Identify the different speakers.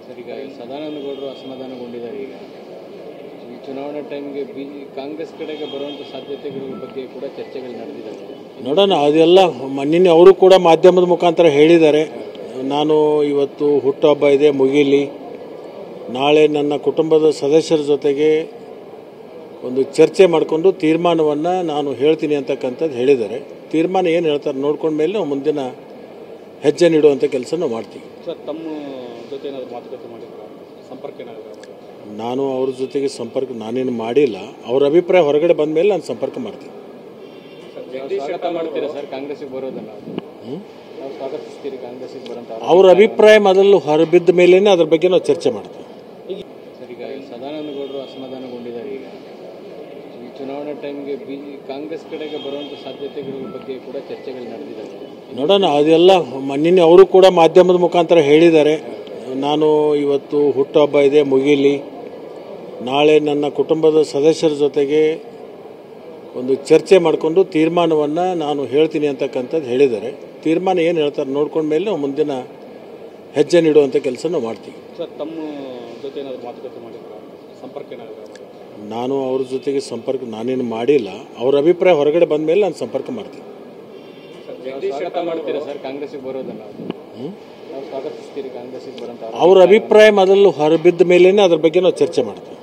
Speaker 1: Sir, ಈಗ ಸದಾನಂದ ಗೌಡರು ಅಸಮಾಧಾನಗೊಂಡಿದ್ದಾರೆ. ಈಗ ಈ ಚುನಾವಣೆ ಟೈಮ್ಗೆ ಕಾಂಗ್ರೆಸ್ ಕಡೆಗೆ ಬರುವಂಥ ಸಾಧ್ಯತೆಗಳ ಬಗ್ಗೆ ಕೂಡ ಚರ್ಚೆಗಳು ನಡೆದಿದ್ದಾವೆ.
Speaker 2: ನೋಡೋಣ, ಅದೆಲ್ಲ ನಿನ್ನೆ ಅವರು ಕೂಡ ಮಾಧ್ಯಮದ ಮುಖಾಂತರ ಹೇಳಿದ್ದಾರೆ. ನಾನು ಇವತ್ತು ಹುಟ್ಟುಹಬ್ಬ ಇದೆ, ಮುಗೀಲಿ, ನಾಳೆ ನನ್ನ ಕುಟುಂಬದ ಸದಸ್ಯರ ಜೊತೆಗೆ ಒಂದು ಚರ್ಚೆ ಮಾಡಿಕೊಂಡು ತೀರ್ಮಾನವನ್ನು ನಾನು ಹೇಳ್ತೀನಿ ಅಂತಕ್ಕಂಥದ್ದು ಹೇಳಿದ್ದಾರೆ. ತೀರ್ಮಾನ ಏನು ಹೇಳ್ತಾರೆ ನೋಡ್ಕೊಂಡ ಮೇಲೆ ನಾವು ಮುಂದಿನ ಹೆಜ್ಜೆ ನೀಡುವಂಥ ಕೆಲಸ ನಾವು ಮಾಡ್ತೀವಿ.
Speaker 1: ಸರ್, ತಮ್ಮ ಜೊತೆ ಏನಾದರೂ ಮಾತುಕತೆ ಮಾಡಿದ್ರೆ ಸಂಪರ್ಕ ಏನಾದರೂ?
Speaker 2: ನಾನು ಅವ್ರ ಜೊತೆಗೆ ಸಂಪರ್ಕ ನಾನೇನು ಮಾಡಿಲ್ಲ. ಅವ್ರ ಅಭಿಪ್ರಾಯ ಹೊರಗಡೆ ಬಂದ ಮೇಲೆ ನಾನು ಸಂಪರ್ಕ ಮಾಡ್ತೀನಿ.
Speaker 1: ಸ್ವಾಗತ ಮಾಡ್ತೀರಾ ಸರ್ ಕಾಂಗ್ರೆಸ್ಸಿಗೆ ಬರೋದನ್ನ? ನಾವು ಸ್ವಾಗತಿಸ್ತೀರಿ ಕಾಂಗ್ರೆಸ್ಸಿಗೆ ಬರೋಂಥ?
Speaker 2: ಅವ್ರ ಅಭಿಪ್ರಾಯ ಮೊದಲು ಹೊರಬಿದ್ದ ಮೇಲೇ ಅದ್ರ ಬಗ್ಗೆ ನಾವು ಚರ್ಚೆ ಮಾಡ್ತೀವಿ.
Speaker 1: ಸರ್, ಈಗ ಸದಾನಂದ ಗೌಡರು ಅಸಮಾಧಾನಗೊಂಡಿದ್ದಾರೆ. ಈಗ ಈ ಚುನಾವಣೆ ಟೈಮ್ಗೆ ಕಾಂಗ್ರೆಸ್ ಕಡೆಗೆ ಬರುವಂಥ ಸಾಧ್ಯತೆಗಳ ಬಗ್ಗೆ ಕೂಡ ಚರ್ಚೆಗಳು ನಡೆದಿದ್ದಾವೆ.
Speaker 2: ನೋಡೋಣ, ಅದೆಲ್ಲ ನಿನ್ನೆ ಅವರು ಕೂಡ ಮಾಧ್ಯಮದ ಮುಖಾಂತರ ಹೇಳಿದ್ದಾರೆ. ನಾನು ಇವತ್ತು ಹುಟ್ಟುಹಬ್ಬ ಇದೆ, ಮುಗೀಲಿ, ನಾಳೆ ನನ್ನ ಕುಟುಂಬದ ಸದಸ್ಯರ ಜೊತೆಗೆ ಒಂದು ಚರ್ಚೆ ಮಾಡಿಕೊಂಡು ತೀರ್ಮಾನವನ್ನು ನಾನು ಹೇಳ್ತೀನಿ ಅಂತಕ್ಕಂಥದ್ದು ಹೇಳಿದ್ದಾರೆ. ತೀರ್ಮಾನ ಏನು ಹೇಳ್ತಾರೆ ನೋಡ್ಕೊಂಡ ಮೇಲೆ ನಾವು ಮುಂದಿನ ಹೆಜ್ಜೆ ನೀಡುವಂಥ ಕೆಲಸ ನಾವು ಮಾಡ್ತೀವಿ.
Speaker 1: ಸರ್, ತಮ್ಮ ಜೊತೆ ಏನಾದರೂ ಮಾತುಕತೆ ಮಾಡಿದ್ರೆ ಸಂಪರ್ಕ ಏನಾದರೂ?
Speaker 2: ನಾನು ಅವ್ರ ಜೊತೆಗೆ ಸಂಪರ್ಕ ನಾನೇನು ಮಾಡಿಲ್ಲ. ಅವ್ರ ಅಭಿಪ್ರಾಯ ಹೊರಗಡೆ ಬಂದ ಮೇಲೆ ನಾನು ಸಂಪರ್ಕ ಮಾಡ್ತೀನಿ.
Speaker 1: ಸ್ವಾಗತ ಮಾಡ್ತೀರಾ ಸರ್ ಕಾಂಗ್ರೆಸ್ಸಿಗೆ ಬರೋದನ್ನ? ನಾವು ಸ್ವಾಗತಿಸ್ತೀರಿ ಕಾಂಗ್ರೆಸ್ಸಿಗೆ ಬರೋಂಥ?
Speaker 2: ಅವ್ರ ಅಭಿಪ್ರಾಯ ಮೊದಲು ಹೊರಬಿದ್ದ ಮೇಲೇ ಅದ್ರ ಬಗ್ಗೆ ನಾವು ಚರ್ಚೆ ಮಾಡ್ತೀವಿ.